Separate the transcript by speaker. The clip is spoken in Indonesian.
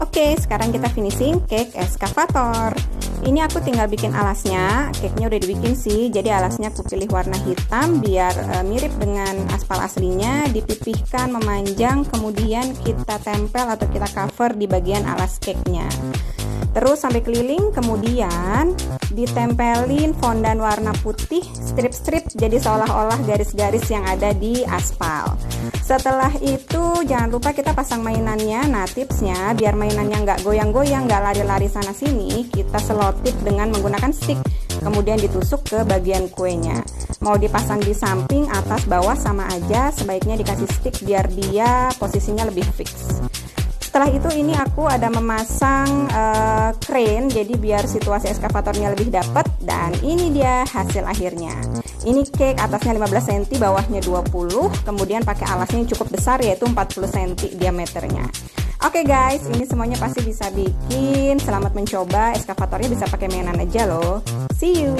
Speaker 1: Oke, sekarang kita finishing cake eskavator. Ini aku tinggal bikin alasnya. Cake-nya udah dibikin sih, jadi alasnya aku pilih warna hitam biar mirip dengan aspal aslinya. Dipipihkan, memanjang, kemudian kita tempel atau kita cover di bagian alas cake-nya. Terus sampai keliling, kemudian ditempelin fondan warna putih, strip-strip, jadi seolah-olah garis-garis yang ada di aspal. Setelah itu jangan lupa kita pasang mainannya. Nah, tipsnya biar mainannya nggak goyang-goyang, nggak lari-lari sana sini, kita selotip dengan menggunakan stick, kemudian ditusuk ke bagian kuenya. Mau dipasang di samping, atas, bawah sama aja, sebaiknya dikasih stick biar dia posisinya lebih fix. Setelah itu ini aku ada memasang crane, jadi biar situasi eskavatornya lebih dapat. Dan ini dia hasil akhirnya. Ini cake, atasnya 15 cm, bawahnya 20, kemudian pakai alasnya yang cukup besar yaitu 40 cm diameternya. Oke guys, ini semuanya pasti bisa bikin. Selamat mencoba, eskavatornya bisa pakai mainan aja loh. See you.